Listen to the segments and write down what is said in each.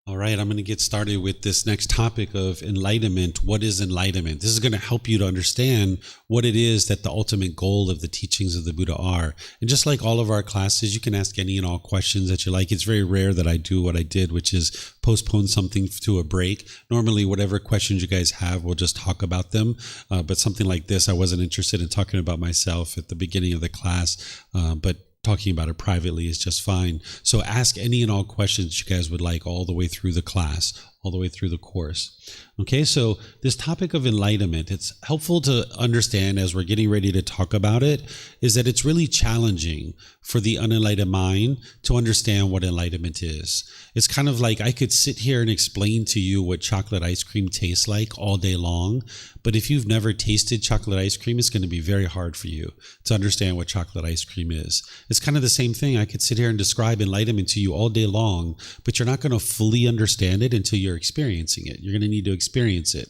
All right, I'm going to get started with this next topic of enlightenment. What is enlightenment? This is going to help you to understand what it is that the ultimate goal of the teachings of the Buddha are. And just like all of our classes, you can ask any and all questions that you like. It's very rare that I do what I did, which is postpone something to a break. Normally, whatever questions you guys have, we'll just talk about them. But something like this, I wasn't interested in talking about myself at the beginning of the class, but talking about it privately is just fine. So ask any and all questions you guys would like all the way through the class, all the way through the course. Okay, so this topic of enlightenment, it's helpful to understand as we're getting ready to talk about it, is that it's really challenging for the unenlightened mind to understand what enlightenment is. It's kind of like I could sit here and explain to you what chocolate ice cream tastes like all day long, but if you've never tasted chocolate ice cream, it's going to be very hard for you to understand what chocolate ice cream is. It's kind of the same thing. I could sit here and describe enlightenment to you all day long, but you're not going to fully understand it until you're experiencing it. You're going to need to experience it.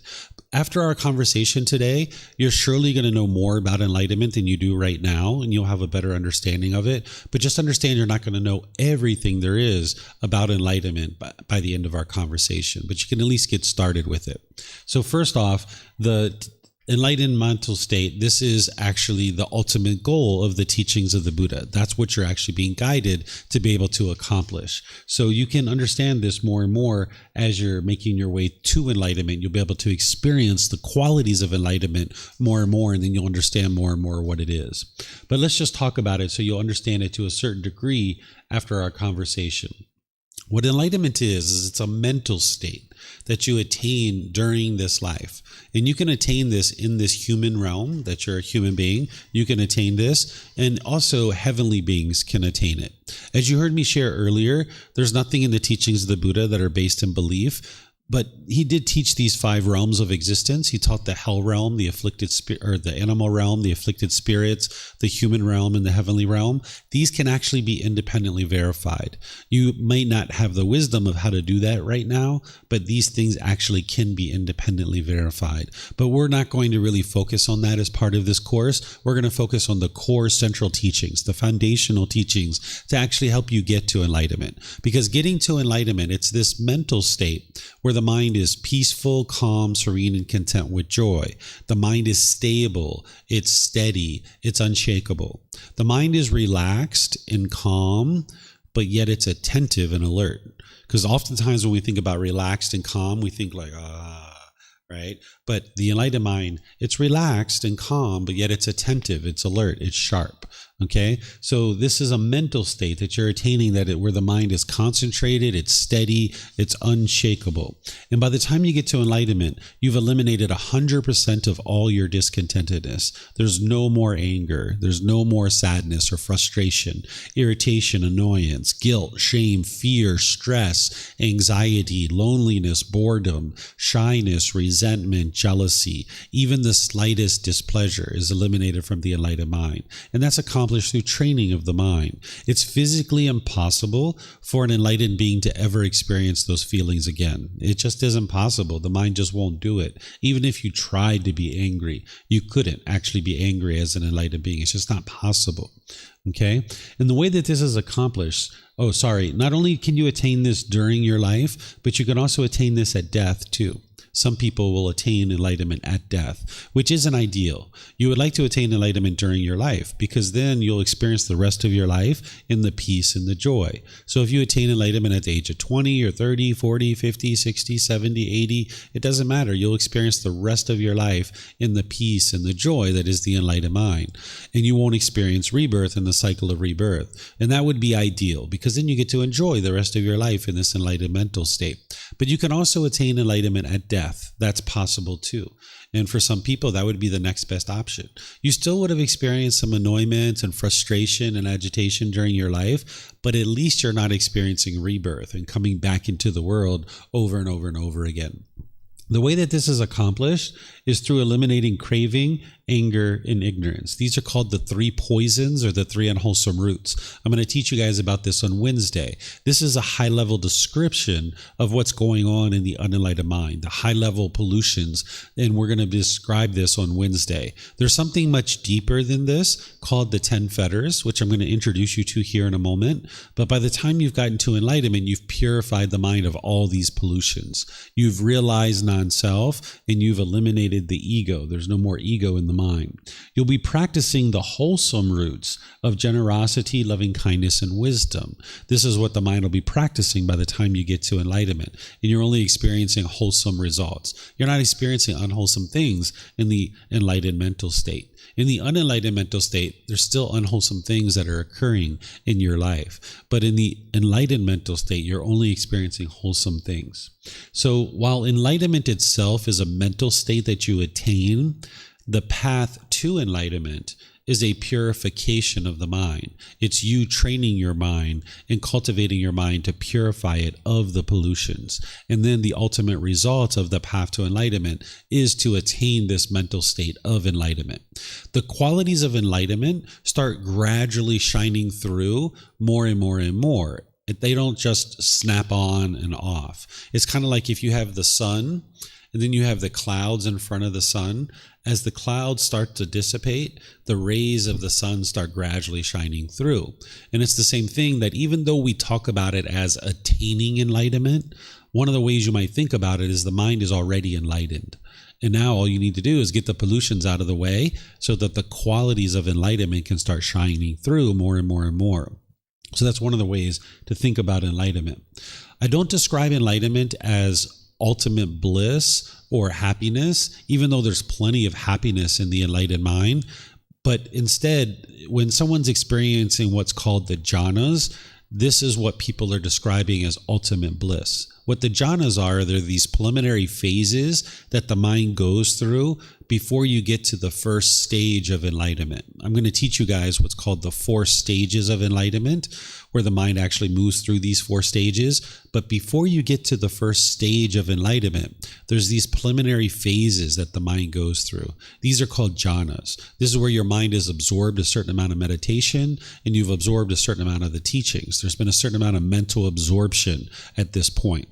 After our conversation today, you're surely going to know more about enlightenment than you do right now, and you'll have a better understanding of it. But just understand you're not going to know everything there is about enlightenment by the end of our conversation, but you can at least get started with it. So first off, the enlightened mental state, this is actually the ultimate goal of the teachings of the Buddha. That's what you're actually being guided to be able to accomplish. So you can understand this more and more as you're making your way to enlightenment. You'll be able to experience the qualities of enlightenment more and more, and then you'll understand more and more what it is. But let's just talk about it so you'll understand it to a certain degree after our conversation. What enlightenment is it's a mental state that you attain during this life. And you can attain this in this human realm, that you're a human being. You can attain this, and also heavenly beings can attain it. As you heard me share earlier, there's nothing in the teachings of the Buddha that are based in belief. But he did teach these 5 realms of existence. He taught the hell realm, the afflicted spirit, or the animal realm, the afflicted spirits, the human realm, and the heavenly realm. These can actually be independently verified. You might not have the wisdom of how to do that right now, but these things actually can be independently verified. But we're not going to really focus on that as part of this course. We're going to focus on the core central teachings, the foundational teachings to actually help you get to enlightenment. Because getting to enlightenment, it's this mental state where the mind is peaceful, calm, serene, and content with joy. The mind is stable, it's steady, it's unshakable. The mind is relaxed and calm, but yet it's attentive and alert. Because oftentimes when we think about relaxed and calm, we think like, right? But the enlightened mind, it's relaxed and calm, but yet it's attentive, it's alert, it's sharp. Okay, so this is a mental state that you're attaining, where the mind is concentrated, it's steady, it's unshakable. And by the time you get to enlightenment, you've eliminated 100% of all your discontentedness. There's no more anger, there's no more sadness or frustration, irritation, annoyance, guilt, shame, fear, stress, anxiety, loneliness, boredom, shyness, resentment, jealousy. Even the slightest displeasure is eliminated from the enlightened mind. And that's accomplished through training of the mind. It's physically impossible for an enlightened being to ever experience those feelings again. It just isn't possible. The mind just won't do it. Even if you tried to be angry, you couldn't actually be angry as an enlightened being. It's just not possible. Okay? And the way that this is accomplished, not only can you attain this during your life, but you can also attain this at death too. Some people will attain enlightenment at death, which isn't ideal. You would like to attain enlightenment during your life, because then you'll experience the rest of your life in the peace and the joy. So if you attain enlightenment at the age of 20 or 30, 40, 50, 60, 70, 80, it doesn't matter. You'll experience the rest of your life in the peace and the joy that is the enlightened mind. And you won't experience rebirth in the cycle of rebirth. And that would be ideal, because then you get to enjoy the rest of your life in this enlightened mental state. But you can also attain enlightenment at death. That's possible too. And for some people, that would be the next best option. You still would have experienced some annoyment and frustration and agitation during your life, but at least you're not experiencing rebirth and coming back into the world over and over and over again. The way that this is accomplished is through eliminating craving anger, and ignorance. These are called the 3 poisons or the 3 unwholesome roots. I'm going to teach you guys about this on Wednesday. This is a high-level description of what's going on in the unenlightened mind, the high-level pollutions, and we're going to describe this on Wednesday. There's something much deeper than this called the 10 fetters, which I'm going to introduce you to here in a moment. But by the time you've gotten to enlightenment, you've purified the mind of all these pollutions. You've realized non-self, and you've eliminated the ego. There's no more ego in the mind. You'll be practicing the wholesome roots of generosity, loving kindness, and wisdom. This is what the mind will be practicing by the time you get to enlightenment. And you're only experiencing wholesome results. You're not experiencing unwholesome things in the enlightened mental state. In the unenlightened mental state, there's still unwholesome things that are occurring in your life. But in the enlightened mental state, you're only experiencing wholesome things. So while enlightenment itself is a mental state that you attain, the path to enlightenment is a purification of the mind. It's you training your mind and cultivating your mind to purify it of the pollutions. And then the ultimate result of the path to enlightenment is to attain this mental state of enlightenment. The qualities of enlightenment start gradually shining through more and more and more. They don't just snap on and off. It's kind of like if you have the sun and then you have the clouds in front of the sun. As the clouds start to dissipate, the rays of the sun start gradually shining through. And it's the same thing that even though we talk about it as attaining enlightenment, one of the ways you might think about it is the mind is already enlightened. And now all you need to do is get the pollutions out of the way so that the qualities of enlightenment can start shining through more and more and more. So that's one of the ways to think about enlightenment. I don't describe enlightenment as ultimate bliss or happiness, even though there's plenty of happiness in the enlightened mind. But instead, when someone's experiencing what's called the jhanas, this is what people are describing as ultimate bliss. What the jhanas are, they're these preliminary phases that the mind goes through before you get to the first stage of enlightenment. I'm going to teach you guys what's called the 4 stages of enlightenment, where the mind actually moves through these 4 stages. But before you get to the first stage of enlightenment, there's these preliminary phases that the mind goes through. These are called jhanas. This is where your mind has absorbed a certain amount of meditation and you've absorbed a certain amount of the teachings. There's been a certain amount of mental absorption at this point.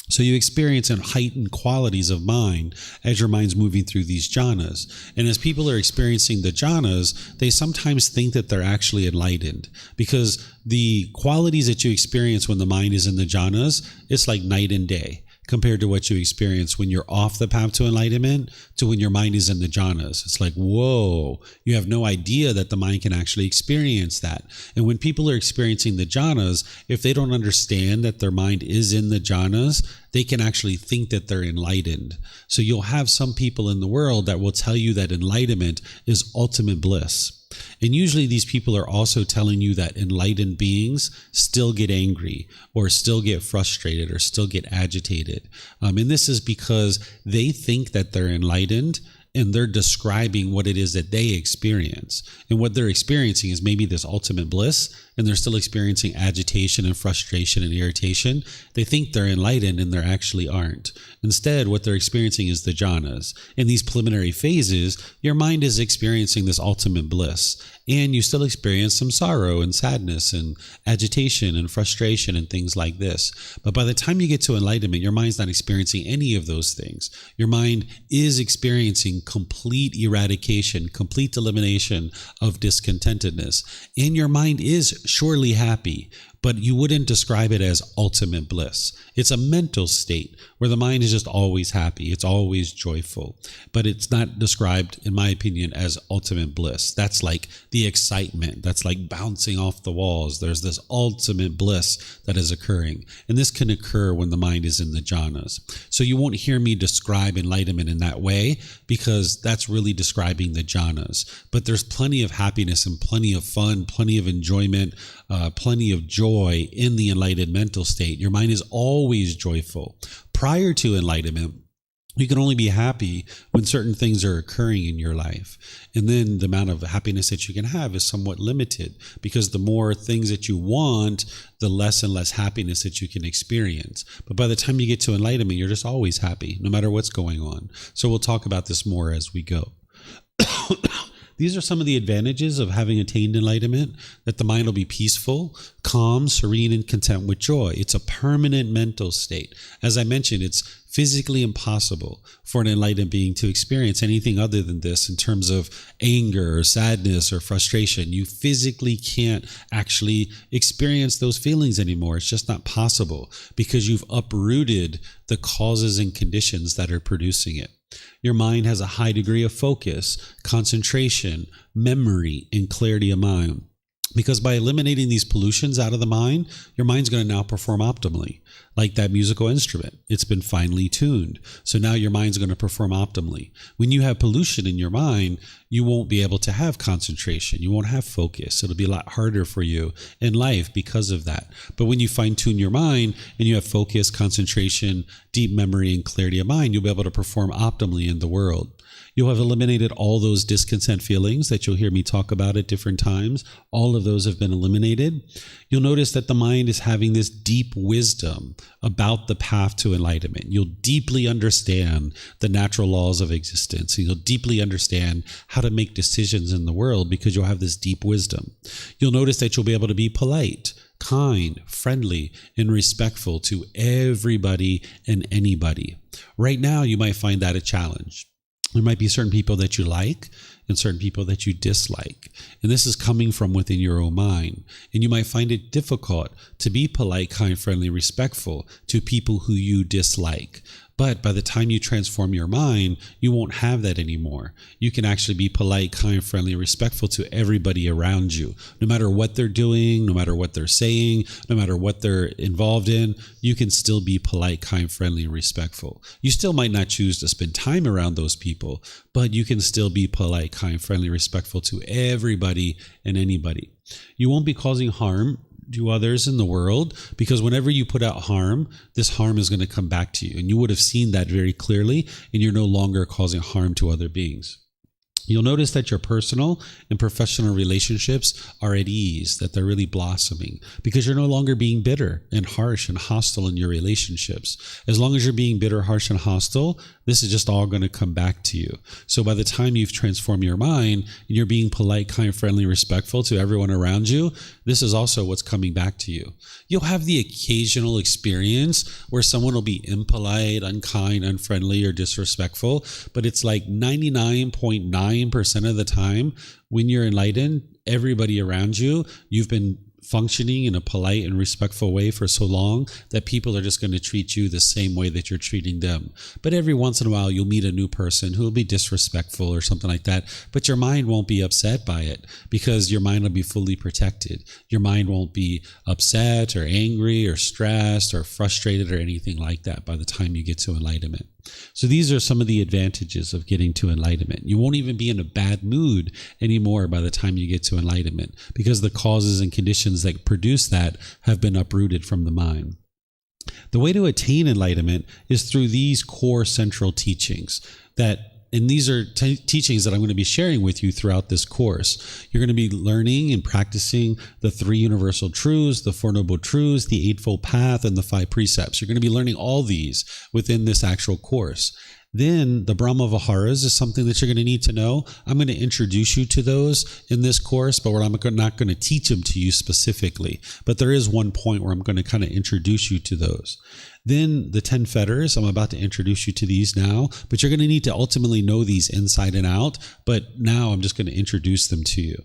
So you experience heightened qualities of mind as your mind's moving through these jhanas. And as people are experiencing the jhanas, they sometimes think that they're actually enlightened, because the qualities that you experience when the mind is in the jhanas, it's like night and day compared to what you experience when you're off the path to enlightenment to when your mind is in the jhanas. It's like, whoa, you have no idea that the mind can actually experience that. And when people are experiencing the jhanas, if they don't understand that their mind is in the jhanas, they can actually think that they're enlightened. So you'll have some people in the world that will tell you that enlightenment is ultimate bliss. And usually these people are also telling you that enlightened beings still get angry or still get frustrated or still get agitated. And this is because they think that they're enlightened and they're describing what it is that they experience. And what they're experiencing is maybe this ultimate bliss, and they're still experiencing agitation and frustration and irritation. They think they're enlightened and they actually aren't. Instead, what they're experiencing is the jhanas. In these preliminary phases, your mind is experiencing this ultimate bliss, and you still experience some sorrow and sadness and agitation and frustration and things like this. But by the time you get to enlightenment, your mind's not experiencing any of those things. Your mind is experiencing complete eradication, complete elimination of discontentedness, and your mind is surely happy, but you wouldn't describe it as ultimate bliss. It's a mental state where the mind is just always happy. It's always joyful, but it's not described, in my opinion, as ultimate bliss. That's like the excitement. That's like bouncing off the walls. There's this ultimate bliss that is occurring, and this can occur when the mind is in the jhanas. So you won't hear me describe enlightenment in that way, because that's really describing the jhanas. But there's plenty of happiness and plenty of fun, plenty of enjoyment, plenty of joy in the enlightened mental state. Your mind is always joyful. Prior to enlightenment, you can only be happy when certain things are occurring in your life. And then the amount of happiness that you can have is somewhat limited, because the more things that you want, the less and less happiness that you can experience. But by the time you get to enlightenment, you're just always happy, no matter what's going on. So we'll talk about this more as we go. These are some of the advantages of having attained enlightenment: that the mind will be peaceful, calm, serene, and content with joy. It's a permanent mental state. As I mentioned, it's physically impossible for an enlightened being to experience anything other than this in terms of anger or sadness or frustration. You physically can't actually experience those feelings anymore. It's just not possible because you've uprooted the causes and conditions that are producing it. Your mind has a high degree of focus, concentration, memory, and clarity of mind. Because by eliminating these pollutions out of the mind, your mind's going to now perform optimally. Like that musical instrument, it's been finely tuned. So now your mind's going to perform optimally. When you have pollution in your mind, you won't be able to have concentration. You won't have focus. It'll be a lot harder for you in life because of that. But when you fine tune your mind and you have focus, concentration, deep memory, and clarity of mind, you'll be able to perform optimally in the world. You'll have eliminated all those discontent feelings that you'll hear me talk about at different times. All of those have been eliminated. You'll notice that the mind is having this deep wisdom about the path to enlightenment. You'll deeply understand the natural laws of existence, and you'll deeply understand how to make decisions in the world because you'll have this deep wisdom. You'll notice that you'll be able to be polite, kind, friendly, and respectful to everybody and anybody. Right now, you might find that a challenge. There might be certain people that you like and certain people that you dislike. And this is coming from within your own mind. And you might find it difficult to be polite, kind, friendly, respectful to people who you dislike. But by the time you transform your mind, you won't have that anymore. You can actually be polite, kind, friendly, respectful to everybody around you. No matter what they're doing, no matter what they're saying, no matter what they're involved in, you can still be polite, kind, friendly, and respectful. You still might not choose to spend time around those people, but you can still be polite, kind, friendly, respectful to everybody and anybody. You won't be causing harm to others in the world, because whenever you put out harm, this harm is going to come back to you. And you would have seen that very clearly, and you're no longer causing harm to other beings. You'll notice that your personal and professional relationships are at ease, that they're really blossoming, because you're no longer being bitter and harsh and hostile in your relationships. As long as you're being bitter, harsh, and hostile, this is just all going to come back to you. So by the time you've transformed your mind and you're being polite, kind, friendly, respectful to everyone around you, this is also what's coming back to you. You'll have the occasional experience where someone will be impolite, unkind, unfriendly, or disrespectful, but it's like 99.9% of the time when you're enlightened, everybody around you, you've been functioning in a polite and respectful way for so long that people are just going to treat you the same way that you're treating them. But every once in a while, you'll meet a new person who will be disrespectful or something like that, but your mind won't be upset by it because your mind will be fully protected. Your mind won't be upset or angry or stressed or frustrated or anything like that by the time you get to enlightenment. So these are some of the advantages of getting to enlightenment. You won't even be in a bad mood anymore by the time you get to enlightenment, because the causes and conditions that produce that have been uprooted from the mind. The way to attain enlightenment is through these core central teachings and these are teachings that I'm going to be sharing with you throughout this course. You're going to be learning and practicing the 3 universal truths, the 4 noble truths, the Eightfold Path, and the 5 precepts. You're going to be learning all these within this actual course. Then the Brahma Viharas is something that you're going to need to know. I'm going to introduce you to those in this course, but I'm not going to teach them to you specifically. But there is one point where I'm going to kind of introduce you to those. Then the 10 fetters, I'm about to introduce you to these now, but you're going to need to ultimately know these inside and out. But now I'm just going to introduce them to you.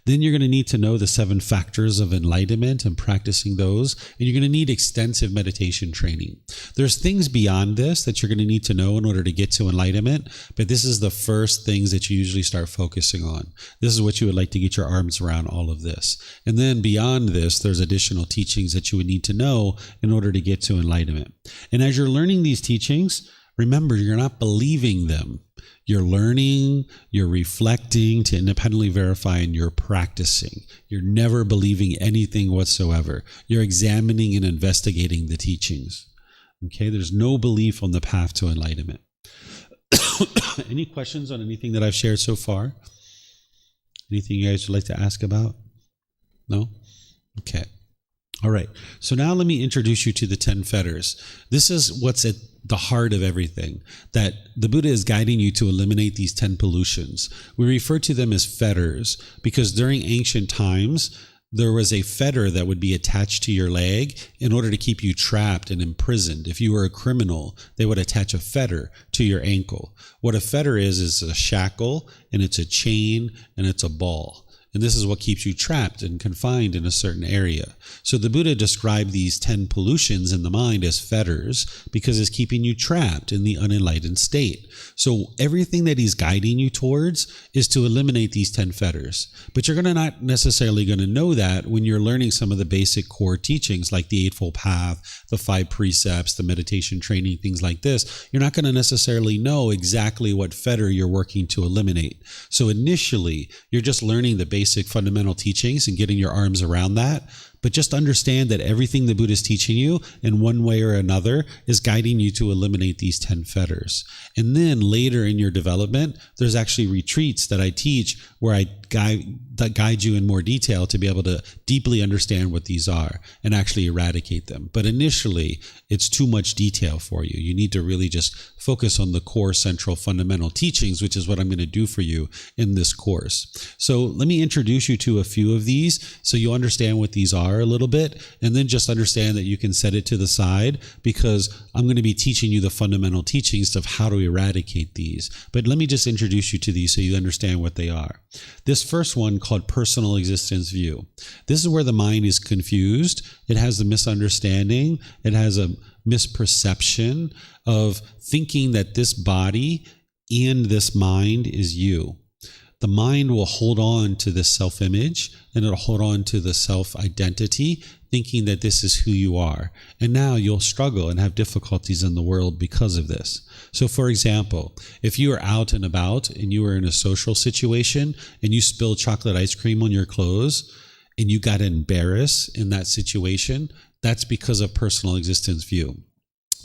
Then you're going to need to know the 7 factors of enlightenment and practicing those. And you're going to need extensive meditation training. There's things beyond this that you're going to need to know in order to get to enlightenment, but this is the first things that you usually start focusing on. This is what you would like to get your arms around, all of this. And then beyond this, there's additional teachings that you would need to know in order to get to enlightenment. And as you're learning these teachings, remember, you're not believing them. You're learning, you're reflecting to independently verify, and you're practicing. You're never believing anything whatsoever. You're examining and investigating the teachings. Okay, there's no belief on the path to enlightenment. Any questions on anything that I've shared so far? Anything you guys would like to ask about? No? Okay. All right. So now let me introduce you to the 10 fetters. This is what's at the heart of everything, that the Buddha is guiding you to eliminate these 10 pollutions. We refer to them as fetters because during ancient times, there was a fetter that would be attached to your leg in order to keep you trapped and imprisoned. If you were a criminal, they would attach a fetter to your ankle. What a fetter is a shackle, and it's a chain, and it's a ball. And this is what keeps you trapped and confined in a certain area. So the Buddha described these 10 pollutions in the mind as fetters because it's keeping you trapped in the unenlightened state. So everything that he's guiding you towards is to eliminate these 10 fetters. But you're not necessarily going to know that when you're learning some of the basic core teachings like the Eightfold Path, the 5 precepts, the meditation training, things like this. You're not going to necessarily know exactly what fetter you're working to eliminate. So initially, you're just learning the basic fundamental teachings and getting your arms around that. But just understand that everything the Buddha is teaching you in one way or another is guiding you to eliminate these 10 fetters. And then later in your development, there's actually retreats that I teach where I guide you in more detail to be able to deeply understand what these are and actually eradicate them. But initially, it's too much detail for you. You need to really just focus on the core central fundamental teachings, which is what I'm going to do for you in this course. So let me introduce you to a few of these so you understand what these are a little bit, and then just understand that you can set it to the side because I'm going to be teaching you the fundamental teachings of how to eradicate these. But let me just introduce you to these so you understand what they are. This first one called personal existence view. This is where the mind is confused. It has a misunderstanding. It has a misperception of thinking that this body and this mind is you. The mind will hold on to this self-image and it'll hold on to the self-identity, thinking that this is who you are. And now you'll struggle and have difficulties in the world because of this. So for example, if you are out and about and you are in a social situation and you spill chocolate ice cream on your clothes and you got embarrassed in that situation, that's because of personal existence view.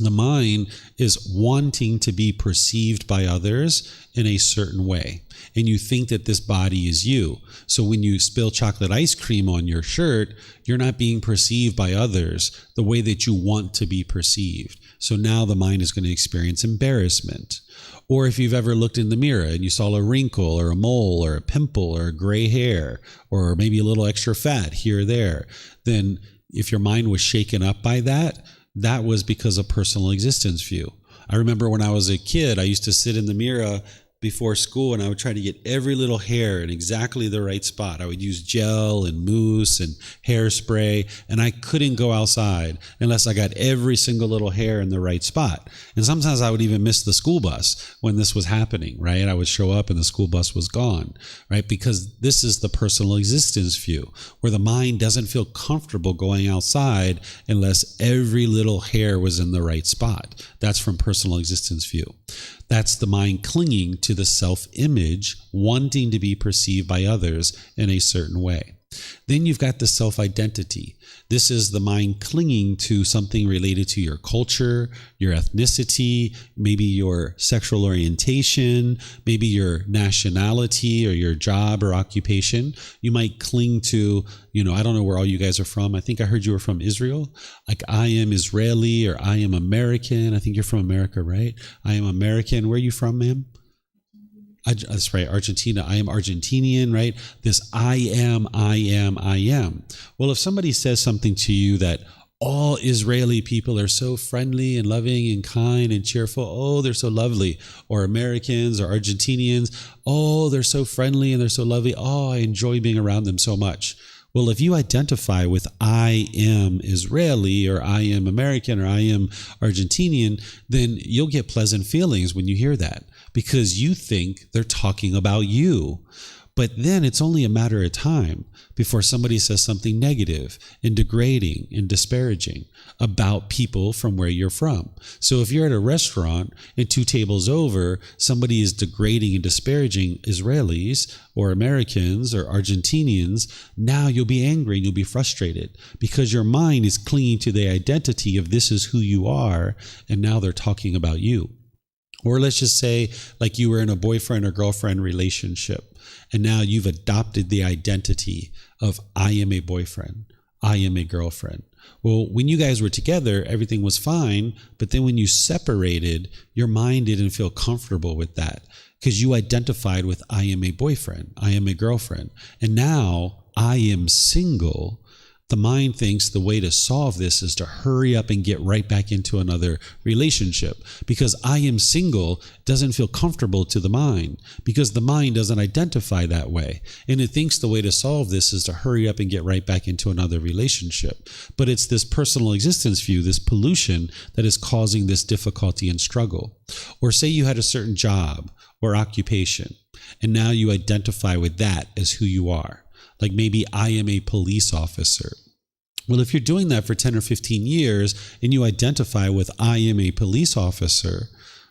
The mind is wanting to be perceived by others in a certain way. And you think that this body is you. So when you spill chocolate ice cream on your shirt, you're not being perceived by others the way that you want to be perceived. So now the mind is going to experience embarrassment. Or if you've ever looked in the mirror and you saw a wrinkle or a mole or a pimple or a gray hair or maybe a little extra fat here or there, then if your mind was shaken up by that, that was because of personal existence view. I remember when I was a kid, I used to sit in the mirror before school and I would try to get every little hair in exactly the right spot. I would use gel and mousse and hairspray, and I couldn't go outside unless I got every single little hair in the right spot. And sometimes I would even miss the school bus when this was happening, right? I would show up and the school bus was gone, right? Because this is the personal existence view, where the mind doesn't feel comfortable going outside unless every little hair was in the right spot. That's from personal existence view. That's the mind clinging to the self-image, wanting to be perceived by others in a certain way. Then you've got the self-identity. This is the mind clinging to something related to your culture, your ethnicity, maybe your sexual orientation, maybe your nationality or your job or occupation. You might cling to, I don't know where all you guys are from. I think I heard you were from Israel. Like I am Israeli or I am American. I think you're from America, right? I am American. Where are you from, ma'am? That's right, Argentina. I am Argentinian, right? This I am. Well, if somebody says something to you that all Israeli people are so friendly and loving and kind and cheerful, oh, they're so lovely. Or Americans or Argentinians, oh, they're so friendly and they're so lovely. Oh, I enjoy being around them so much. Well, if you identify with I am Israeli or I am American or I am Argentinian, then you'll get pleasant feelings when you hear that because you think they're talking about you. But then it's only a matter of time before somebody says something negative and degrading and disparaging about people from where you're from. So if you're at a restaurant and 2 tables over, somebody is degrading and disparaging Israelis or Americans or Argentinians, now you'll be angry and you'll be frustrated because your mind is clinging to the identity of this is who you are, and now they're talking about you. Or let's just say like you were in a boyfriend or girlfriend relationship, and now you've adopted the identity of I am a boyfriend, I am a girlfriend. Well, when you guys were together, everything was fine. But then when you separated, your mind didn't feel comfortable with that because you identified with I am a boyfriend, I am a girlfriend. And now I am single. The mind thinks the way to solve this is to hurry up and get right back into another relationship, because I am single doesn't feel comfortable to the mind because the mind doesn't identify that way. And it thinks the way to solve this is to hurry up and get right back into another relationship. But it's this personal existence view, this pollution, that is causing this difficulty and struggle. Or say you had a certain job or occupation, and now you identify with that as who you are. Like maybe I am a police officer. Well, if you're doing that for 10 or 15 years and you identify with I am a police officer,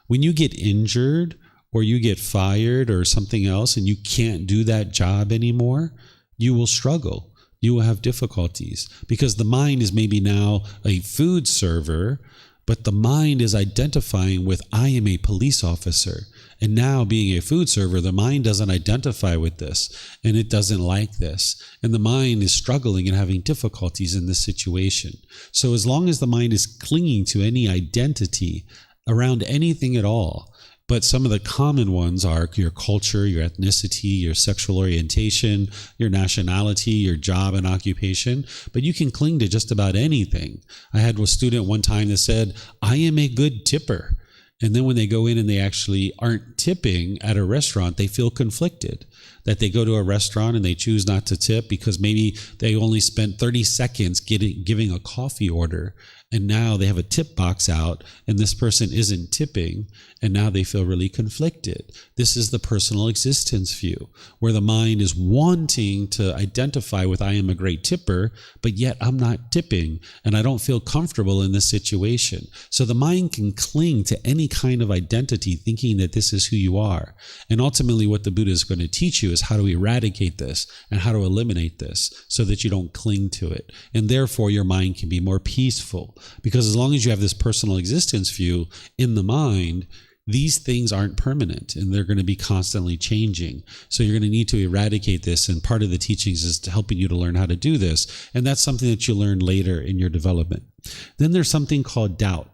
when you get injured or you get fired or something else and you can't do that job anymore, you will struggle. You will have difficulties because the mind is maybe now a food server, but the mind is identifying with I am a police officer. And now being a food server, the mind doesn't identify with this and it doesn't like this. And the mind is struggling and having difficulties in this situation. So as long as the mind is clinging to any identity around anything at all, but some of the common ones are your culture, your ethnicity, your sexual orientation, your nationality, your job and occupation. But you can cling to just about anything. I had a student one time that said, I am a good tipper. And then when they go in and they actually aren't tipping at a restaurant, they feel conflicted. That they go to a restaurant and they choose not to tip because maybe they only spent 30 seconds giving a coffee order. And now they have a tip box out and this person isn't tipping. And now they feel really conflicted. This is the personal existence view, where the mind is wanting to identify with I am a great tipper, but yet I'm not tipping and I don't feel comfortable in this situation. So the mind can cling to any kind of identity thinking that this is who you are. And ultimately what the Buddha is going to teach you is how to eradicate this and how to eliminate this so that you don't cling to it. And therefore your mind can be more peaceful. Because as long as you have this personal existence view in the mind, these things aren't permanent and they're going to be constantly changing. So you're going to need to eradicate this. And part of the teachings is helping you to learn how to do this. And that's something that you learn later in your development. Then there's something called doubt.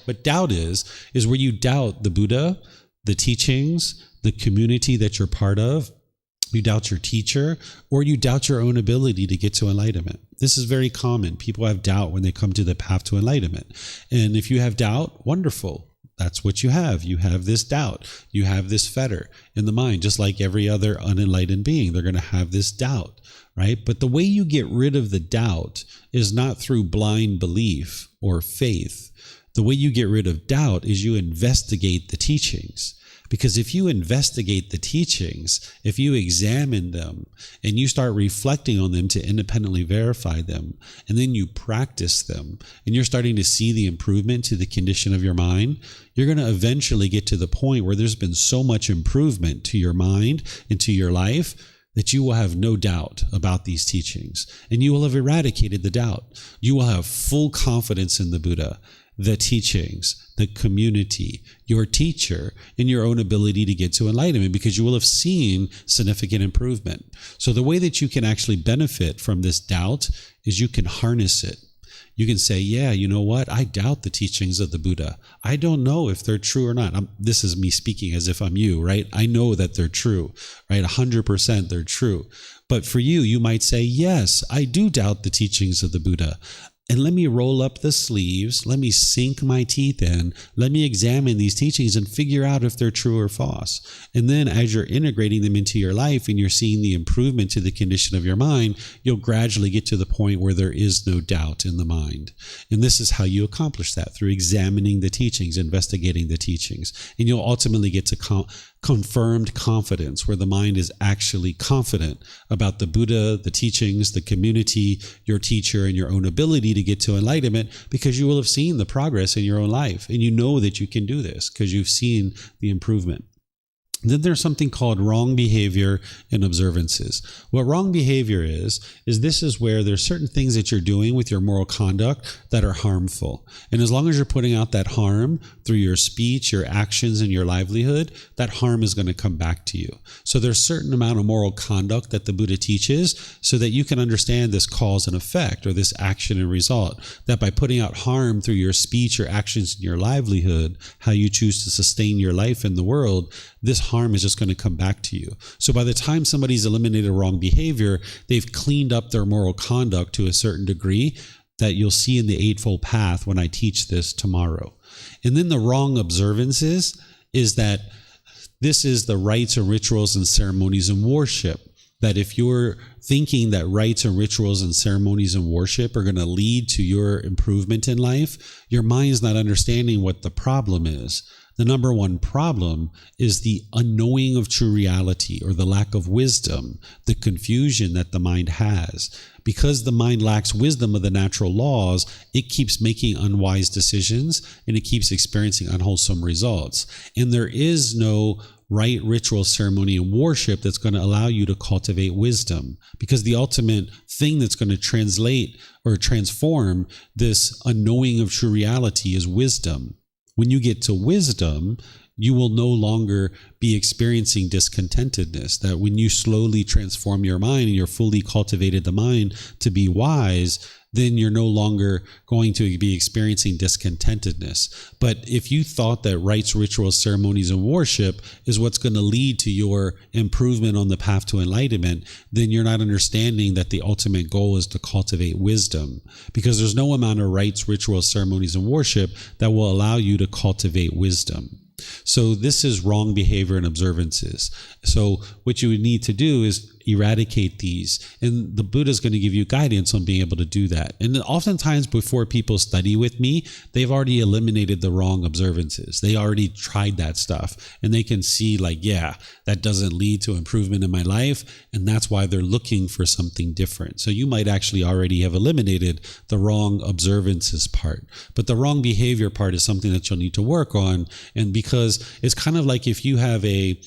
But doubt is where you doubt the Buddha, the teachings, the community that you're part of. You doubt your teacher, or you doubt your own ability to get to enlightenment. This is very common. People have doubt when they come to the path to enlightenment. And if you have doubt, wonderful. That's what you have. You have this doubt. You have this fetter in the mind, just like every other unenlightened being. They're going to have this doubt, right? But the way you get rid of the doubt is not through blind belief or faith. The way you get rid of doubt is you investigate the teachings. Because if you investigate the teachings, if you examine them and you start reflecting on them to independently verify them, and then you practice them, and you're starting to see the improvement to the condition of your mind, you're going to eventually get to the point where there's been so much improvement to your mind and to your life that you will have no doubt about these teachings. And you will have eradicated the doubt. You will have full confidence in the Buddha, the teachings, the community, your teacher, and your own ability to get to enlightenment, because you will have seen significant improvement. So the way that you can actually benefit from this doubt is you can harness it. You can say, yeah, you know what? I doubt the teachings of the Buddha. I don't know if they're true or not. This is me speaking as if I'm you, right? I know that they're true, right? 100% they're true. But for you, you might say, yes, I do doubt the teachings of the Buddha. And let me roll up the sleeves. Let me sink my teeth in. Let me examine these teachings and figure out if they're true or false. And then as you're integrating them into your life and you're seeing the improvement to the condition of your mind, you'll gradually get to the point where there is no doubt in the mind. And this is how you accomplish that, through examining the teachings, investigating the teachings. And you'll ultimately get to confirmed confidence, where the mind is actually confident about the Buddha, the teachings, the community, your teacher, and your own ability to get to enlightenment, because you will have seen the progress in your own life. And you know that you can do this because you've seen the improvement. Then there's something called wrong behavior and observances. What wrong behavior is this is where there's certain things that you're doing with your moral conduct that are harmful. And as long as you're putting out that harm through your speech, your actions, and your livelihood, that harm is going to come back to you. So there's a certain amount of moral conduct that the Buddha teaches so that you can understand this cause and effect, or this action and result, that by putting out harm through your speech, your actions, and your livelihood, how you choose to sustain your life in the world, this harm is just going to come back to you. So by the time somebody's eliminated wrong behavior, they've cleaned up their moral conduct to a certain degree that you'll see in the Eightfold Path when I teach this tomorrow. And then the wrong observances is that this is the rites and rituals and ceremonies and worship. That if you're thinking that rites and rituals and ceremonies and worship are going to lead to your improvement in life, your mind's not understanding what the problem is. The number one problem is the unknowing of true reality, or the lack of wisdom, the confusion that the mind has. Because the mind lacks wisdom of the natural laws, it keeps making unwise decisions and it keeps experiencing unwholesome results. And there is no rite, ritual, ceremony, and worship that's going to allow you to cultivate wisdom, because the ultimate thing that's going to translate or transform this unknowing of true reality is wisdom. When you get to wisdom, you will no longer be experiencing discontentedness. That when you slowly transform your mind and you're fully cultivated the mind to be wise, then you're no longer going to be experiencing discontentedness. But if you thought that rites, rituals, ceremonies, and worship is what's going to lead to your improvement on the path to enlightenment, then you're not understanding that the ultimate goal is to cultivate wisdom. Because there's no amount of rites, rituals, ceremonies, and worship that will allow you to cultivate wisdom. So this is wrong behavior and observances. So what you would need to do is eradicate these. And the Buddha is going to give you guidance on being able to do that. And oftentimes before people study with me, they've already eliminated the wrong observances. They already tried that stuff. And they can see like, yeah, that doesn't lead to improvement in my life. And that's why they're looking for something different. So you might actually already have eliminated the wrong observances part. But the wrong behavior part is something that you'll need to work on. And because it's kind of like if you have a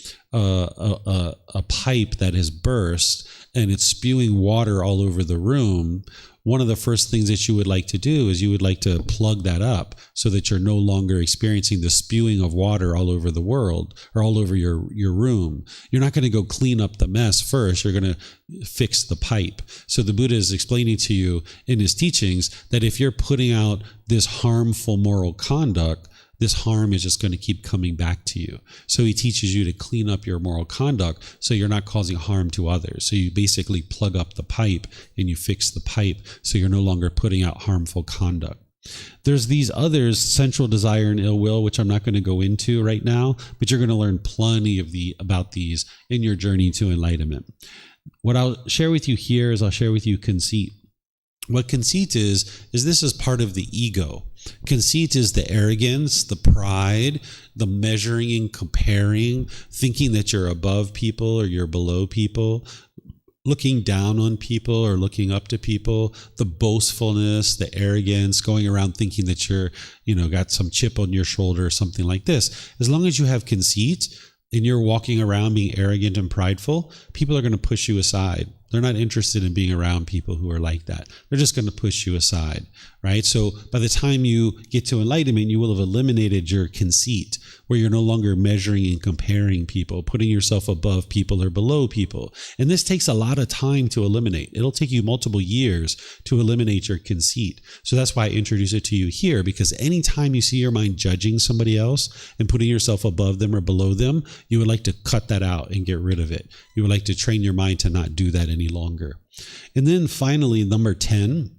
pipe that has burst and it's spewing water all over the room, one of the first things that you would like to do is you would like to plug that up so that you're no longer experiencing the spewing of water all over the world or all over your room. You're not going to go clean up the mess first. You're going to fix the pipe. So the Buddha is explaining to you in his teachings that if you're putting out this harmful moral conduct, this harm is just going to keep coming back to you. So he teaches you to clean up your moral conduct so you're not causing harm to others. So you basically plug up the pipe and you fix the pipe so you're no longer putting out harmful conduct. There's these others, sensual desire and ill will, which I'm not going to go into right now, but you're going to learn plenty about these in your journey to enlightenment. What I'll share with you here is I'll share with you conceit. What conceit is this is part of the ego. Conceit is the arrogance, the pride, the measuring and comparing, thinking that you're above people or you're below people, looking down on people or looking up to people, the boastfulness, the arrogance, going around thinking that you're, got some chip on your shoulder or something like this. As long as you have conceit and you're walking around being arrogant and prideful, people are going to push you aside. They're not interested in being around people who are like that. They're just going to push you aside, right? So by the time you get to enlightenment, you will have eliminated your conceit, where you're no longer measuring and comparing people, putting yourself above people or below people. And this takes a lot of time to eliminate. It'll take you multiple years to eliminate your conceit. So that's why I introduce it to you here, because anytime you see your mind judging somebody else and putting yourself above them or below them, you would like to cut that out and get rid of it. You would like to train your mind to not do that any longer. And then finally, number 10,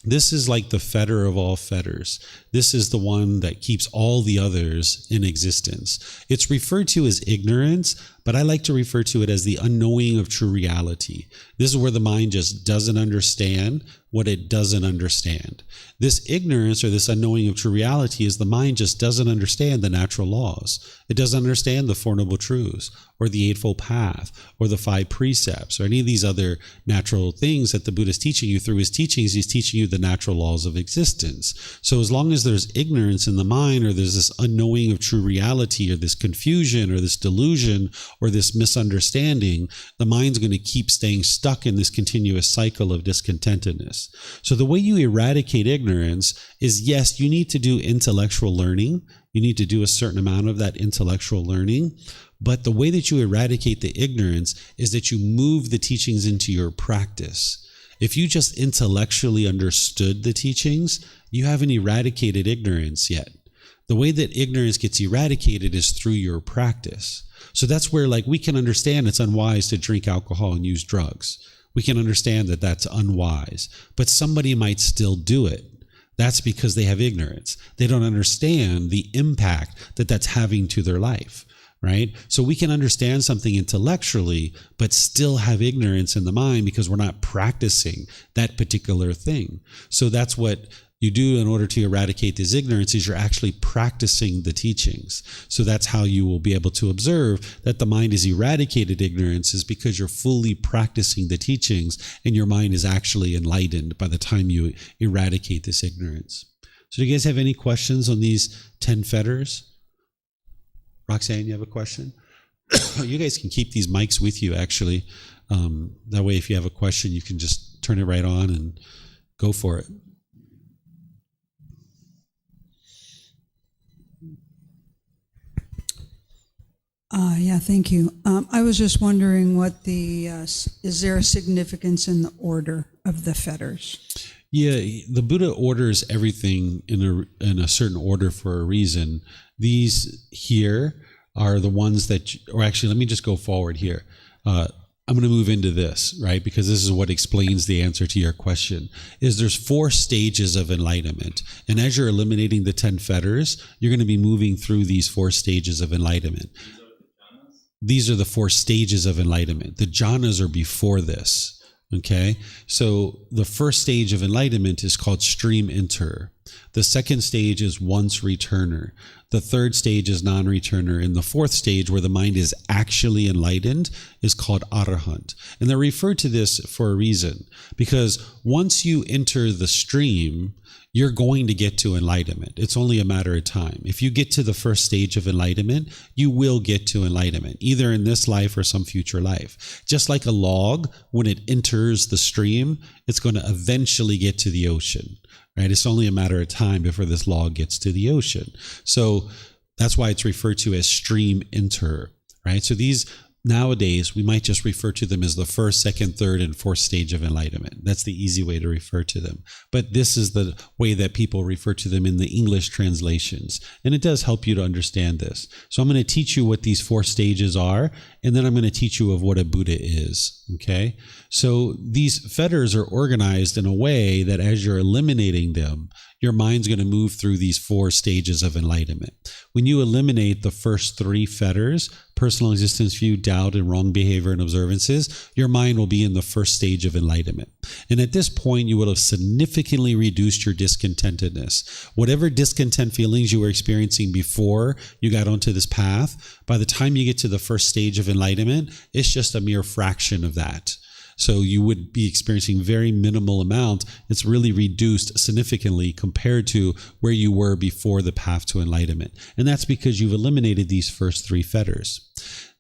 this is like the fetter of all fetters. This is the one that keeps all the others in existence. It's referred to as ignorance, but I like to refer to it as the unknowing of true reality. This is where the mind just doesn't understand what it doesn't understand. This ignorance or this unknowing of true reality is the mind just doesn't understand the natural laws. It doesn't understand the Four Noble Truths or the Eightfold Path or the 5 precepts or any of these other natural things that the Buddha is teaching you. Through his teachings, he's teaching you the natural laws of existence. So as long as there's ignorance in the mind, or there's this unknowing of true reality, or this confusion or this delusion or this misunderstanding, the mind's going to keep staying stuck in this continuous cycle of discontentedness. So the way you eradicate ignorance is, yes, you need to do intellectual learning. You need to do a certain amount of that intellectual learning. But the way that you eradicate the ignorance is that you move the teachings into your practice. If you just intellectually understood the teachings, you haven't eradicated ignorance yet. The way that ignorance gets eradicated is through your practice. So that's where, like, we can understand it's unwise to drink alcohol and use drugs. We can understand that that's unwise, but somebody might still do it. That's because they have ignorance. They don't understand the impact that that's having to their life, right? So we can understand something intellectually, but still have ignorance in the mind because we're not practicing that particular thing. So that's what you do in order to eradicate this ignorance, is you're actually practicing the teachings. So that's how you will be able to observe that the mind is eradicated ignorance, is because you're fully practicing the teachings and your mind is actually enlightened by the time you eradicate this ignorance. So do you guys have any questions on these 10 fetters? Roxanne, you have a question? You guys can keep these mics with you, actually. That way, if you have a question, you can just turn it right on and go for it. Yeah, thank you. I was just wondering what is there a significance in the order of the fetters? Yeah, the Buddha orders everything in a certain order for a reason. These here are the ones that, or actually, let me just go forward here. I'm going to move into this, right? Because this is what explains the answer to your question, is there's 4 stages of enlightenment. And as you're eliminating the 10 fetters, you're going to be moving through these 4 stages of enlightenment. These are the 4 stages of enlightenment. The jhanas are before this, okay? So the first stage of enlightenment is called stream enterer. The second stage is once returner. The third stage is non-returner. And the fourth stage, where the mind is actually enlightened, is called arahant. And they're referred to this for a reason, because once you enter the stream, you're going to get to enlightenment. It's only a matter of time. If you get to the first stage of enlightenment, you will get to enlightenment, either in this life or some future life. Just like a log, when it enters the stream, it's going to eventually get to the ocean, right? It's only a matter of time before this log gets to the ocean. So that's why it's referred to as stream enterer, right? So these, nowadays, we might just refer to them as the first, second, third, and fourth stage of enlightenment. That's the easy way to refer to them. But this is the way that people refer to them in the English translations. And it does help you to understand this. So I'm going to teach you what these 4 stages are, and then I'm going to teach you of what a Buddha is, okay? So these fetters are organized in a way that as you're eliminating them, your mind's going to move through these 4 stages of enlightenment. When you eliminate the first 3 fetters, personal existence view, doubt, and wrong behavior and observances, your mind will be in the first stage of enlightenment. And at this point, you will have significantly reduced your discontentedness. Whatever discontent feelings you were experiencing before you got onto this path, by the time you get to the first stage of enlightenment, it's just a mere fraction of that. So you would be experiencing very minimal amount. It's really reduced significantly compared to where you were before the path to enlightenment. And that's because you've eliminated these first 3 fetters.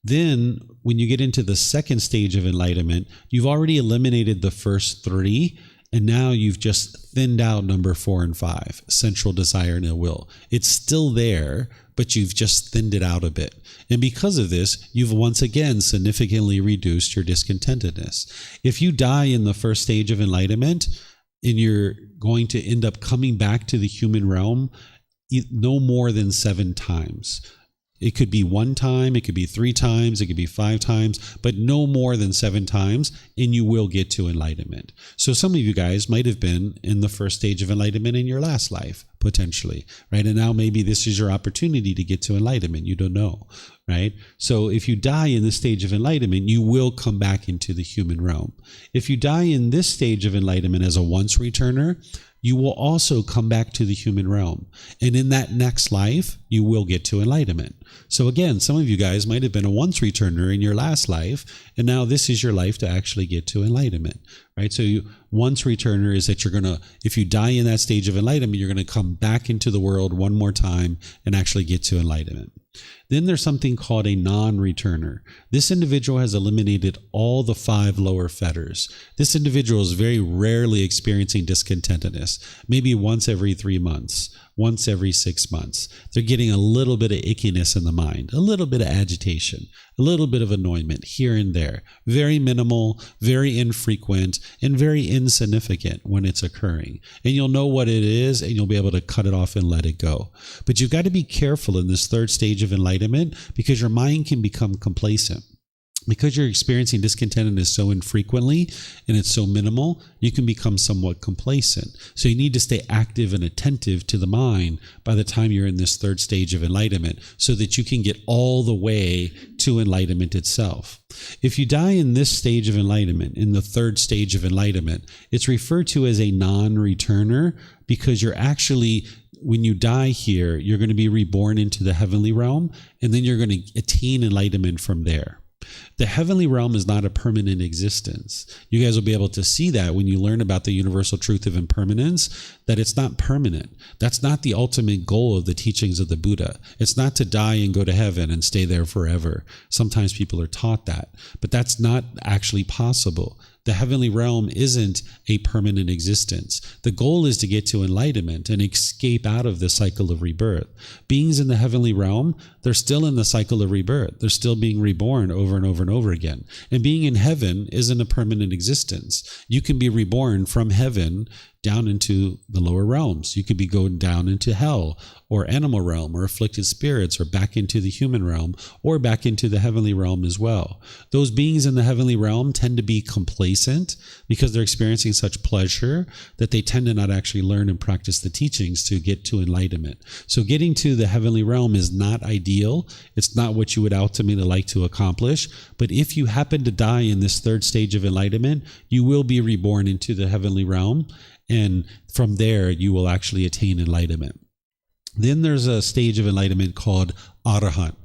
Then when you get into the second stage of enlightenment, you've already eliminated the first 3, and now you've just thinned out number 4 and 5, sensual desire and ill will. It's still there, but you've just thinned it out a bit. And because of this, you've once again significantly reduced your discontentedness. If you die in the first stage of enlightenment, and you're going to end up coming back to the human realm no more than 7 times. It could be 1 time, it could be 3 times, it could be 5 times, but no more than 7 times, and you will get to enlightenment. So some of you guys might have been in the first stage of enlightenment in your last life, potentially, right? And now maybe this is your opportunity to get to enlightenment. You don't know. right? So if you die in this stage of enlightenment, you will come back into the human realm. If you die in this stage of enlightenment as a once returner, you will also come back to the human realm. And in that next life, you will get to enlightenment. So again, some of you guys might have been a once returner in your last life, and now this is your life to actually get to enlightenment, right? So once returner is that you're going to, if you die in that stage of enlightenment, you're going to come back into the world one more time and actually get to enlightenment. Then there's something called a non-returner. This individual has eliminated all the 5 lower fetters. This individual is very rarely experiencing discontentedness, maybe once every 3 months, once every 6 months. They're getting a little bit of ickiness in the mind, a little bit of agitation, a little bit of annoyance here and there. Very minimal, very infrequent, and very insignificant when it's occurring. And you'll know what it is, and you'll be able to cut it off and let it go. But you've got to be careful in this third stage of enlightenment, because your mind can become complacent. Because you're experiencing discontentedness so infrequently and it's so minimal, you can become somewhat complacent. So you need to stay active and attentive to the mind by the time you're in this third stage of enlightenment, so that you can get all the way to enlightenment itself. If you die in this stage of enlightenment, in the third stage of enlightenment, it's referred to as a non-returner, because you're actually, when you die here, you're going to be reborn into the heavenly realm, and then you're going to attain enlightenment from there. The heavenly realm is not a permanent existence. You guys will be able to see that when you learn about the universal truth of impermanence, that it's not permanent. That's not the ultimate goal of the teachings of the Buddha. It's not to die and go to heaven and stay there forever. Sometimes people are taught that, but that's not actually possible. The heavenly realm isn't a permanent existence. The goal is to get to enlightenment and escape out of the cycle of rebirth. Beings in the heavenly realm, they're still in the cycle of rebirth. They're still being reborn over and over and over again. And being in heaven isn't a permanent existence. You can be reborn from heaven down into the lower realms. You could be going down into hell, or animal realm, or afflicted spirits, or back into the human realm, or back into the heavenly realm as well. Those beings in the heavenly realm tend to be complacent because they're experiencing such pleasure that they tend to not actually learn and practice the teachings to get to enlightenment. So getting to the heavenly realm is not ideal. It's not what you would ultimately like to accomplish. But if you happen to die in this third stage of enlightenment, you will be reborn into the heavenly realm. And from there, you will actually attain enlightenment. Then there's a stage of enlightenment called Arahant.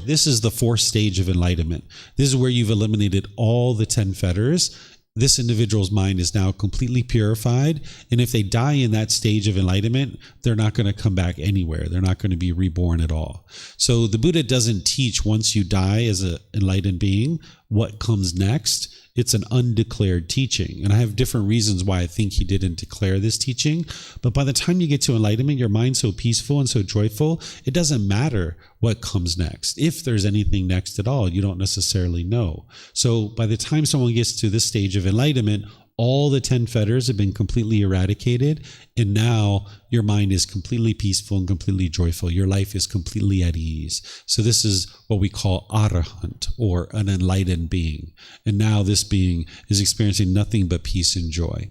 This is the 4th stage of enlightenment. This is where you've eliminated all the 10 fetters. This individual's mind is now completely purified. And if they die in that stage of enlightenment, they're not going to come back anywhere. They're not going to be reborn at all. So the Buddha doesn't teach once you die as an enlightened being what comes next. It's an undeclared teaching. And I have different reasons why I think he didn't declare this teaching. But by the time you get to enlightenment, your mind's so peaceful and so joyful, it doesn't matter what comes next. If there's anything next at all, you don't necessarily know. So by the time someone gets to this stage of enlightenment, all the 10 fetters have been completely eradicated, and now your mind is completely peaceful and completely joyful. Your life is completely at ease. So this is what we call Arahant, or an enlightened being. And now this being is experiencing nothing but peace and joy.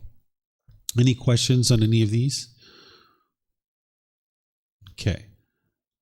Any questions on any of these? Okay.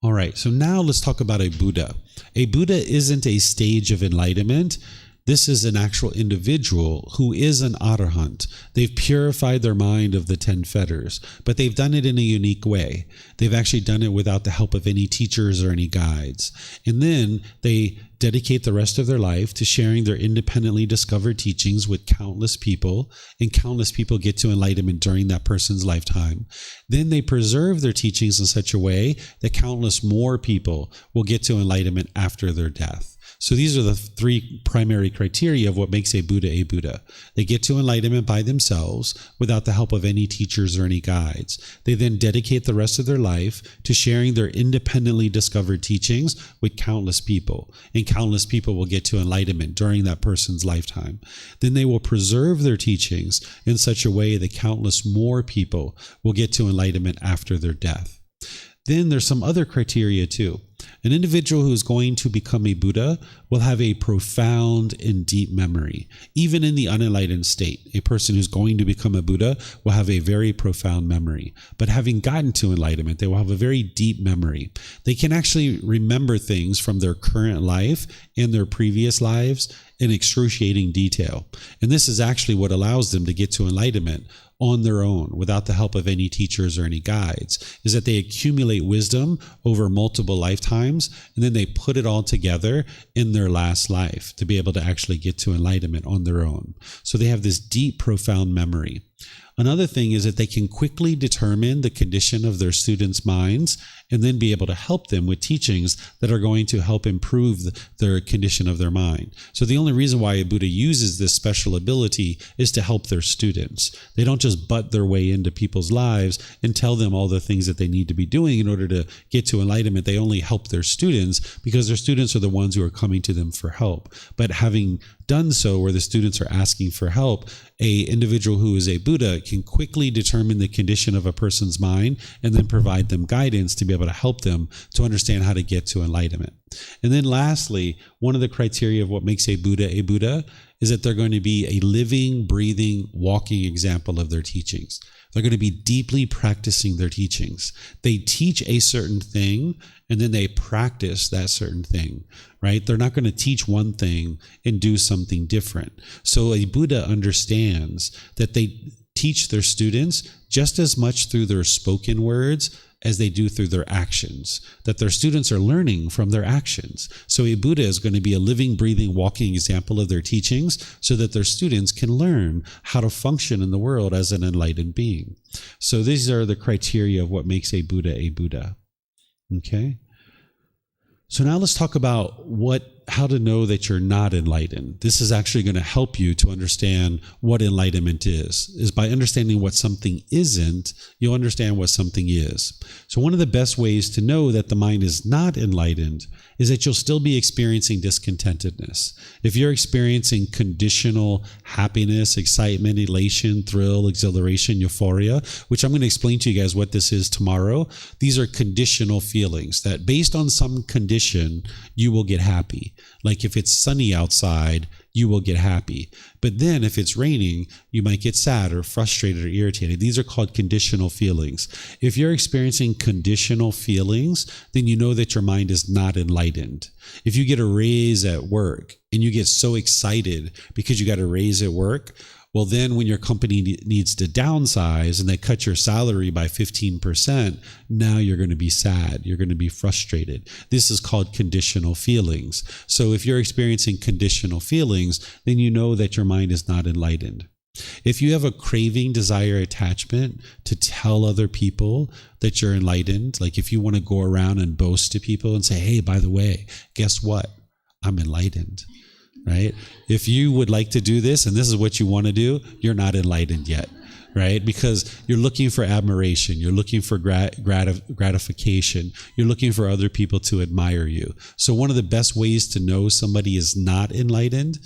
All right. So now let's talk about a Buddha. A Buddha isn't a stage of enlightenment. This is an actual individual who is an arahant. They've purified their mind of the 10 fetters, but they've done it in a unique way. They've actually done it without the help of any teachers or any guides. And then they dedicate the rest of their life to sharing their independently discovered teachings with countless people, and countless people get to enlightenment during that person's lifetime. Then they preserve their teachings in such a way that countless more people will get to enlightenment after their death. So these are the 3 primary criteria of what makes a Buddha a Buddha. They get to enlightenment by themselves without the help of any teachers or any guides. They then dedicate the rest of their life to sharing their independently discovered teachings with countless people, and countless people will get to enlightenment during that person's lifetime. Then they will preserve their teachings in such a way that countless more people will get to enlightenment after their death. Then there's some other criteria too. An individual who is going to become a Buddha will have a profound and deep memory. Even in the unenlightened state, a person who's going to become a Buddha will have a very profound memory. But having gotten to enlightenment, they will have a very deep memory. They can actually remember things from their current life and their previous lives in excruciating detail. And this is actually what allows them to get to enlightenment on their own, without the help of any teachers or any guides, is that they accumulate wisdom over multiple lifetimes, and then they put it all together in their last life to be able to actually get to enlightenment on their own. So they have this deep, profound memory. Another thing is that they can quickly determine the condition of their students' minds and then be able to help them with teachings that are going to help improve their condition of their mind. So the only reason why a Buddha uses this special ability is to help their students. They don't just butt their way into people's lives and tell them all the things that they need to be doing in order to get to enlightenment. They only help their students because their students are the ones who are coming to them for help. But having done so, where the students are asking for help, a individual who is a Buddha can quickly determine the condition of a person's mind and then provide them guidance to be able to help them to understand how to get to enlightenment. And then lastly, one of the criteria of what makes a Buddha is that they're going to be a living, breathing, walking example of their teachings. They're going to be deeply practicing their teachings. They teach a certain thing and then they practice that certain thing, right? They're not going to teach one thing and do something different. So a Buddha understands that they teach their students just as much through their spoken words as they do through their actions, that their students are learning from their actions. So a Buddha is going to be a living, breathing, walking example of their teachings so that their students can learn how to function in the world as an enlightened being. So these are the criteria of what makes a Buddha a Buddha. Okay? So now let's talk about how to know that you're not enlightened. This is actually going to help you to understand what enlightenment is by understanding what something isn't, you'll understand what something is. So one of the best ways to know that the mind is not enlightened is that you'll still be experiencing discontentedness. If you're experiencing conditional happiness, excitement, elation, thrill, exhilaration, euphoria, which I'm going to explain to you guys what this is tomorrow, these are conditional feelings that based on some condition, you will get happy. Like if it's sunny outside, you will get happy. But then if it's raining, you might get sad or frustrated or irritated. These are called conditional feelings. If you're experiencing conditional feelings, then you know that your mind is not enlightened. If you get a raise at work and you get so excited because you got a raise at work, well, then when your company needs to downsize and they cut your salary by 15%, now you're going to be sad. You're going to be frustrated. This is called conditional feelings. So if you're experiencing conditional feelings, then you know that your mind is not enlightened. If you have a craving, desire, attachment to tell other people that you're enlightened, like if you want to go around and boast to people and say, hey, by the way, guess what? I'm enlightened. Right? If you would like to do this and this is what you want to do, you're not enlightened yet, right? Because you're looking for admiration, you're looking for gratification, you're looking for other people to admire you. So one of the best ways to know somebody is not enlightened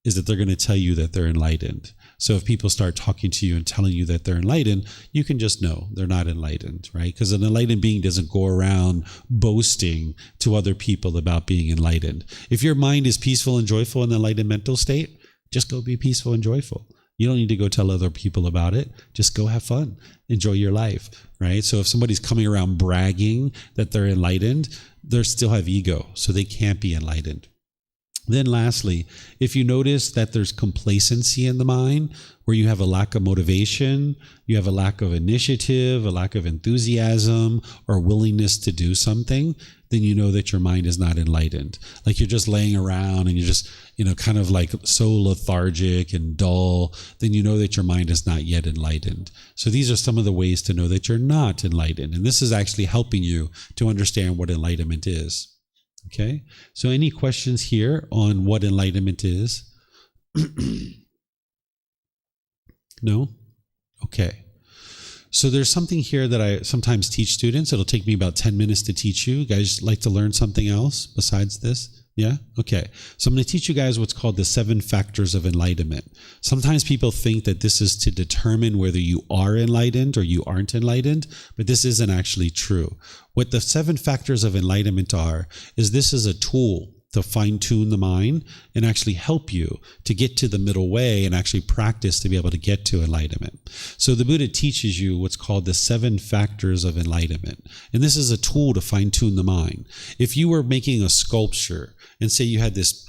is that they're going to tell you that they're enlightened. So if people start talking to you and telling you that they're enlightened, you can just know they're not enlightened, right? Because an enlightened being doesn't go around boasting to other people about being enlightened. If your mind is peaceful and joyful in the enlightened mental state, just go be peaceful and joyful. You don't need to go tell other people about it. Just go have fun. Enjoy your life, right? So if somebody's coming around bragging that they're enlightened, they still have ego, so they can't be enlightened. Then lastly, if you notice that there's complacency in the mind, where you have a lack of motivation, you have a lack of initiative, a lack of enthusiasm or willingness to do something, then you know that your mind is not enlightened. Like you're just laying around and you're just, kind of like so lethargic and dull, then you know that your mind is not yet enlightened. So these are some of the ways to know that you're not enlightened. And this is actually helping you to understand what enlightenment is. Okay, so any questions here on what enlightenment is? No? Okay. So there's something here that I sometimes teach students. It'll take me about 10 minutes to teach you. You guys like to learn something else besides this? Yeah? Okay. So I'm going to teach you guys what's called the 7 factors of enlightenment. Sometimes people think that this is to determine whether you are enlightened or you aren't enlightened, but this isn't actually true. What the 7 factors of enlightenment are is this is a tool to fine-tune the mind and actually help you to get to the middle way and actually practice to be able to get to enlightenment. So the Buddha teaches you what's called the 7 factors of enlightenment. And this is a tool to fine-tune the mind. If you were making a sculpture and say you had this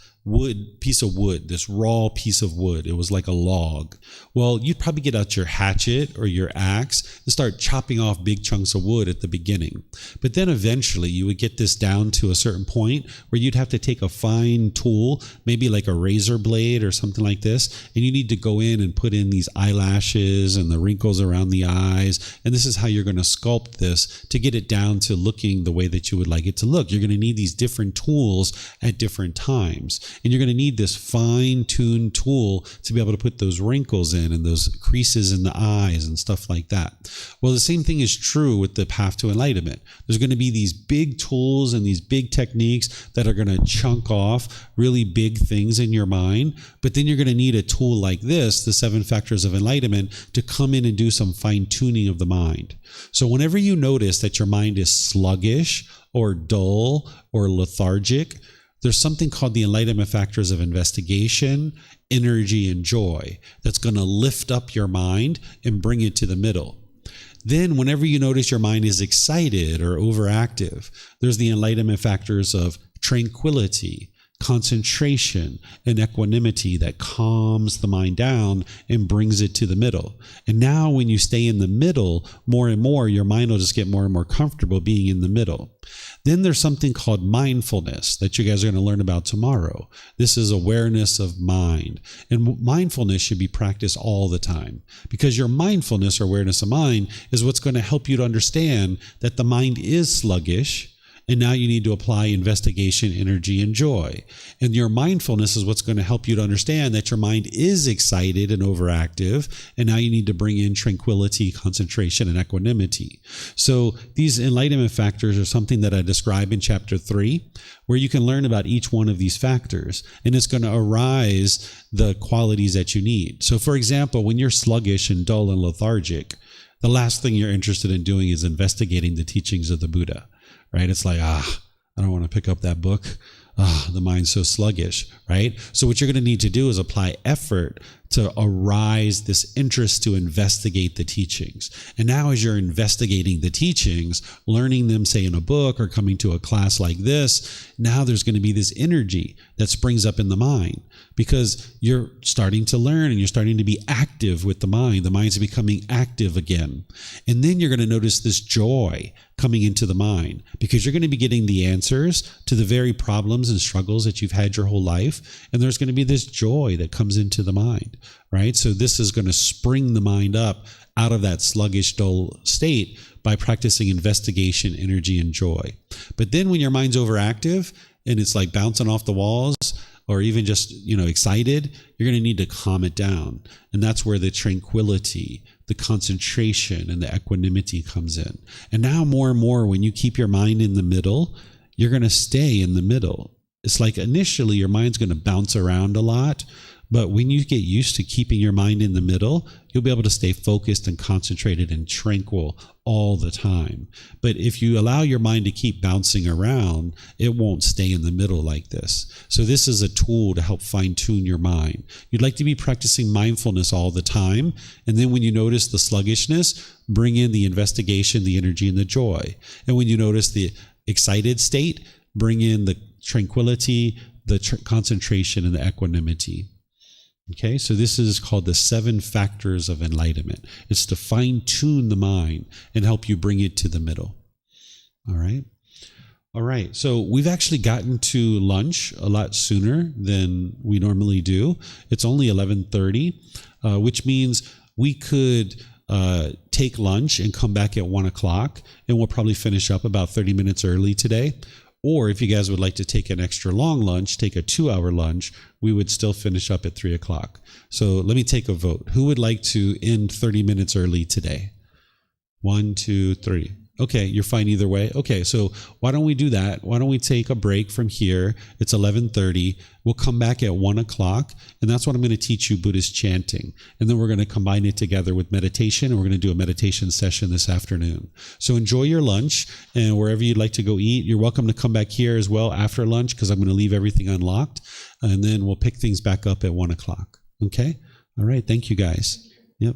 piece of wood, this raw piece of wood, it was like a log. Well, you'd probably get out your hatchet or your axe and start chopping off big chunks of wood at the beginning. But then eventually you would get this down to a certain point where you'd have to take a fine tool, maybe like a razor blade or something like this, and you need to go in and put in these eyelashes and the wrinkles around the eyes. And this is how you're going to sculpt this to get it down to looking the way that you would like it to look. You're going to need these different tools at different times. And you're going to need this fine-tuned tool to be able to put those wrinkles in and those creases in the eyes and stuff like that. Well, the same thing is true with the path to enlightenment. There's going to be these big tools and these big techniques that are going to chunk off really big things in your mind. But then you're going to need a tool like this, the 7 factors of enlightenment, to come in and do some fine-tuning of the mind. So whenever you notice that your mind is sluggish or dull or lethargic, there's something called the enlightenment factors of investigation, energy, and joy that's going to lift up your mind and bring it to the middle. Then whenever you notice your mind is excited or overactive, there's the enlightenment factors of tranquility, concentration, and equanimity that calms the mind down and brings it to the middle. And now when you stay in the middle more and more, your mind will just get more and more comfortable being in the middle. Then there's something called mindfulness that you guys are going to learn about tomorrow. This is awareness of mind. And mindfulness should be practiced all the time, because your mindfulness or awareness of mind is what's going to help you to understand that the mind is sluggish. And now you need to apply investigation, energy, and joy. And your mindfulness is what's going to help you to understand that your mind is excited and overactive. And now you need to bring in tranquility, concentration, and equanimity. So these enlightenment factors are something that I describe in chapter 3, where you can learn about each one of these factors. And it's going to arise the qualities that you need. So for example, when you're sluggish and dull and lethargic, the last thing you're interested in doing is investigating the teachings of the Buddha. Right? It's like, I don't want to pick up that book. The mind's so sluggish, right? So what you're going to need to do is apply effort to arise this interest to investigate the teachings. And now as you're investigating the teachings, learning them, say in a book or coming to a class like this, now there's going to be this energy that springs up in the mind, because you're starting to learn and you're starting to be active with the mind. The mind's becoming active again. And then you're going to notice this joy coming into the mind, because you're going to be getting the answers to the very problems and struggles that you've had your whole life. And there's going to be this joy that comes into the mind, right? So this is going to spring the mind up out of that sluggish, dull state by practicing investigation, energy, and joy. But then when your mind's overactive and it's like bouncing off the walls, or even just, excited, you're going to need to calm it down. And that's where the tranquility, the concentration, and the equanimity comes in. And now more and more, when you keep your mind in the middle, you're going to stay in the middle. It's like initially your mind's going to bounce around a lot, but when you get used to keeping your mind in the middle, you'll be able to stay focused and concentrated and tranquil all the time. But if you allow your mind to keep bouncing around, it won't stay in the middle like this. So this is a tool to help fine-tune your mind. You'd like to be practicing mindfulness all the time. And then when you notice the sluggishness, bring in the investigation, the energy, and the joy. And when you notice the excited state, bring in the tranquility, the concentration, and the equanimity. Okay, so this is called the 7 factors of enlightenment. It's to fine-tune the mind and help you bring it to the middle. All right. So we've actually gotten to lunch a lot sooner than we normally do. It's only 11:30, which means we could take lunch and come back at 1 o'clock, and we'll probably finish up about 30 minutes early today. Or if you guys would like to take an extra long lunch, take a 2-hour lunch, we would still finish up at 3 o'clock. So let me take a vote. Who would like to end 30 minutes early today? 1, 2, 3. Okay, you're fine either way. Okay, so why don't we do that? Why don't we take a break from here? It's 11:30. We'll come back at 1 o'clock, and that's what I'm going to teach you Buddhist chanting. And then we're going to combine it together with meditation, and we're going to do a meditation session this afternoon. So enjoy your lunch, and wherever you'd like to go eat, you're welcome to come back here as well after lunch, because I'm going to leave everything unlocked, and then we'll pick things back up at 1 o'clock. Okay? All right, thank you guys. Yep.